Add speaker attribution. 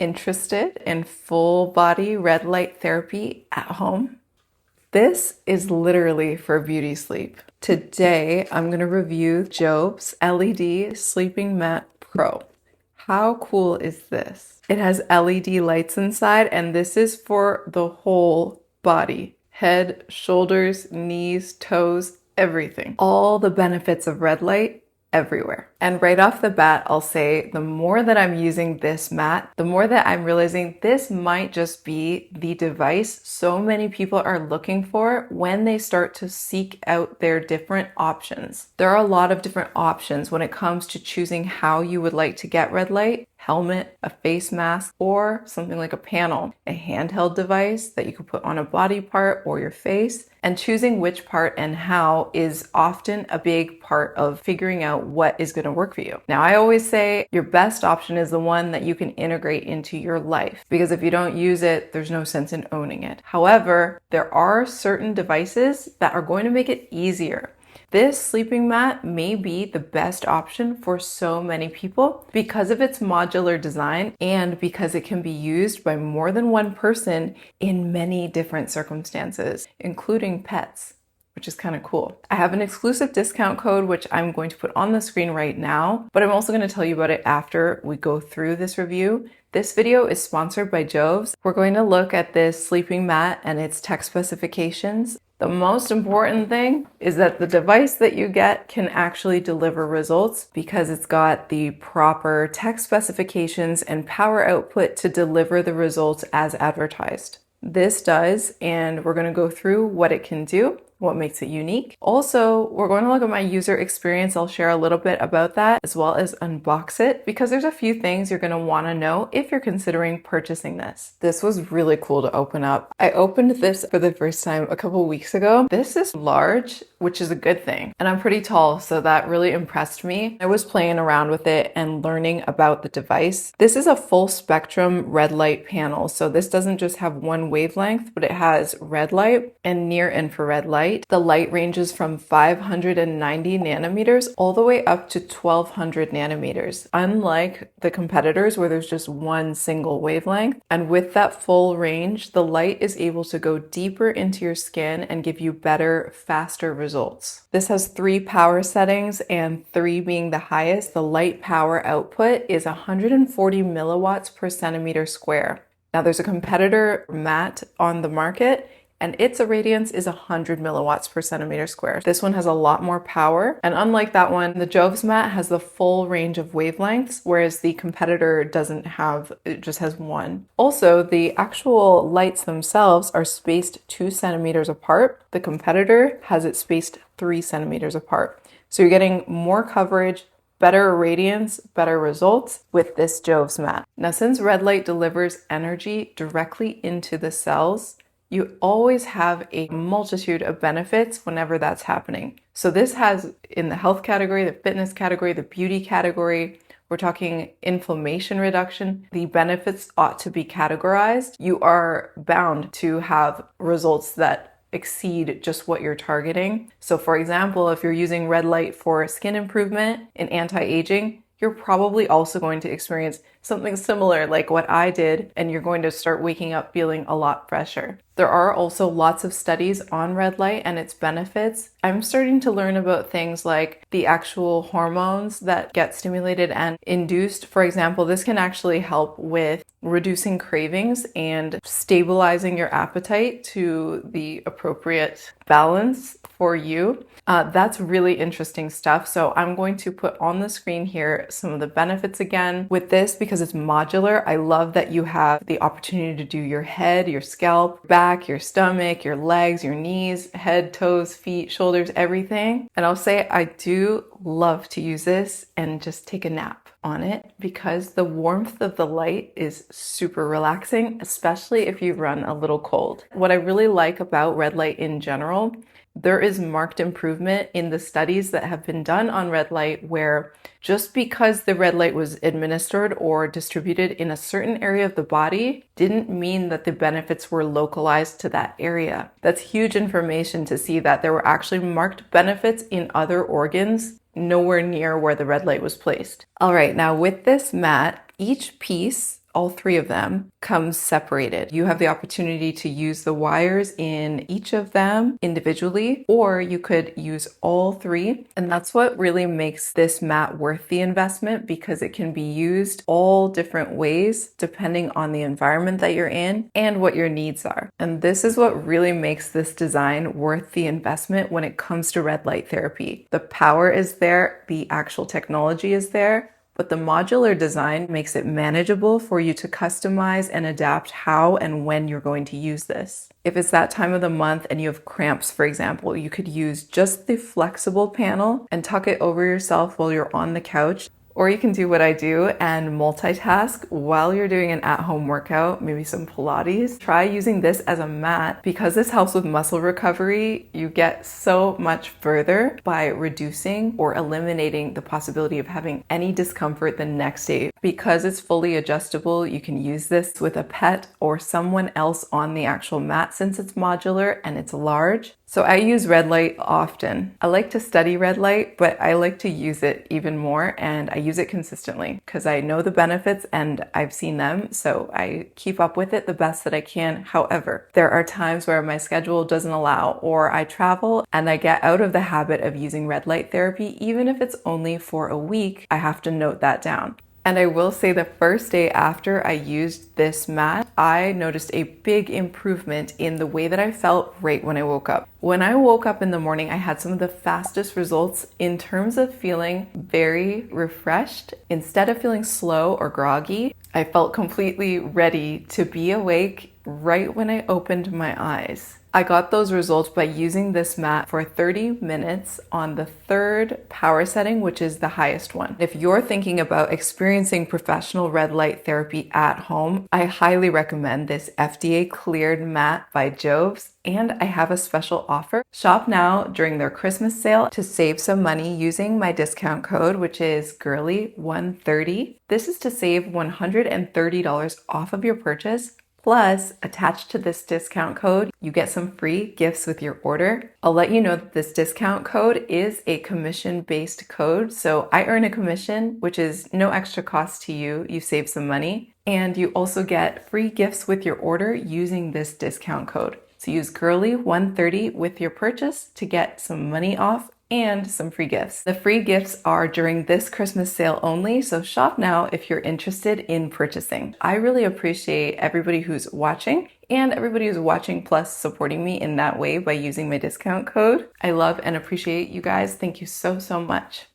Speaker 1: Interested in full body red light therapy at home? This is literally for beauty sleep. Today, I'm going to review JOVS LED Sleeping Mat Pro. How cool is this? It has LED lights inside, and this is for the whole body. Head, shoulders, knees, toes, everything. All the benefits of red light everywhere. And right off the bat, I'll say the more that I'm using this mat, the more that I'm realizing this might just be the device so many people are looking for when they start to seek out their different options. There are a lot of different options when it comes to choosing how you would like to get red light. Helmet, a face mask, or something like a panel, a handheld device that you could put on a body part or your face. And choosing which part and how is often a big part of figuring out what is going to work for you. Now, I always say your best option is the one that you can integrate into your life, because if you don't use it, there's no sense in owning it. However, there are certain devices that are going to make it easier. This sleeping mat may be the best option for so many people because of its modular design and because it can be used by more than one person in many different circumstances, including pets, which is kind of cool. I have an exclusive discount code, which I'm going to put on the screen right now, but I'm also going to tell you about it after we go through this review. This video is sponsored by JOVS. We're going to look at this sleeping mat and its tech specifications. The most important thing is that the device that you get can actually deliver results because it's got the proper tech specifications and power output to deliver the results as advertised. This does, and we're going to go through what it can do, what makes it unique. Also, we're going to look at my user experience. I'll share a little bit about that as well as unbox it because there's a few things you're going to want to know if you're considering purchasing this. This was really cool to open up. I opened this for the first time a couple weeks ago. This is large, which is a good thing. And I'm pretty tall, so that really impressed me. I was playing around with it and learning about the device. This is a full spectrum red light panel. So this doesn't just have one wavelength, but it has red light and near infrared light. The light ranges from 590 nanometers all the way up to 1200 nanometers, unlike the competitors where there's just one single wavelength. And with that full range, the light is able to go deeper into your skin and give you better, faster results. This has 3 power settings, and 3 being the highest. The light power output is 140 milliwatts per centimeter square. Now there's a competitor mat on the market, and its irradiance is 100 milliwatts per centimeter square. This one has a lot more power, and unlike that one, the JOVS mat has the full range of wavelengths, whereas the competitor doesn't have, it just has one. Also, the actual lights themselves are spaced 2 centimeters apart. The competitor has it spaced 3 centimeters apart. So you're getting more coverage, better irradiance, better results with this JOVS mat. Now, since red light delivers energy directly into the cells, you always have a multitude of benefits whenever that's happening. So this has, in the health category, the fitness category, the beauty category, we're talking inflammation reduction. The benefits ought to be categorized. You are bound to have results that exceed just what you're targeting. So for example, if you're using red light for skin improvement and anti-aging, you're probably also going to experience something similar like what I did, and you're going to start waking up feeling a lot fresher. There are also lots of studies on red light and its benefits. I'm starting to learn about things like the actual hormones that get stimulated and induced. For example, this can actually help with reducing cravings and stabilizing your appetite to the appropriate balance for you. That's really interesting stuff. So I'm going to put on the screen here some of the benefits again with this because it's modular. I love that you have the opportunity to do your head, your scalp, back, your stomach, your legs, your knees, head, toes, feet, shoulders, everything. And I'll say I do love to use this and just take a nap on it because the warmth of the light is super relaxing, especially if you run a little cold. What I really like about red light in general, there is marked improvement in the studies that have been done on red light where just because the red light was administered or distributed in a certain area of the body didn't mean that the benefits were localized to that area. That's huge information to see that there were actually marked benefits in other organs nowhere near where the red light was placed. All right, now with this mat, each piece all three of them, comes separated. You have the opportunity to use the wires in each of them individually, or you could use all three. And that's what really makes this mat worth the investment, because it can be used all different ways depending on the environment that you're in and what your needs are. And this is what really makes this design worth the investment when it comes to red light therapy. The power is there, the actual technology is there, but the modular design makes it manageable for you to customize and adapt how and when you're going to use this. If it's that time of the month and you have cramps, for example, you could use just the flexible panel and tuck it over yourself while you're on the couch. Or you can do what I do and multitask while you're doing an at-home workout, maybe some Pilates. Try using this as a mat. Because this helps with muscle recovery, you get so much further by reducing or eliminating the possibility of having any discomfort the next day. Because it's fully adjustable, you can use this with a pet or someone else on the actual mat since it's modular and it's large. So I use red light often. I like to study red light, but I like to use it even more, and I use it consistently because I know the benefits and I've seen them, so I keep up with it the best that I can. However, there are times where my schedule doesn't allow, or I travel and I get out of the habit of using red light therapy. Even if it's only for a week, I have to note that down. And I will say the first day after I used this mat, I noticed a big improvement in the way that I felt right when I woke up. When I woke up in the morning, I had some of the fastest results in terms of feeling very refreshed. Instead of feeling slow or groggy, I felt completely ready to be awake right when I opened my eyes. I got those results by using this mat for 30 minutes on the third power setting, which is the highest one. If you're thinking about experiencing professional red light therapy at home, I highly recommend this FDA cleared mat by JOVS. And I have a special offer. Shop now during their Christmas sale to save some money using my discount code, which is girly130. This is to save $130 off of your purchase. Plus, attached to this discount code, you get some free gifts with your order. I'll let you know that this discount code is a commission-based code, so I earn a commission, which is no extra cost to you. You save some money, and you also get free gifts with your order using this discount code. So use girly130 with your purchase to get some money off and some free gifts. The free gifts are during this Christmas sale only, so shop now if you're interested in purchasing. I really appreciate everybody who's watching and everybody who's watching plus supporting me in that way by using my discount code. I love and appreciate you guys. Thank you so, so much.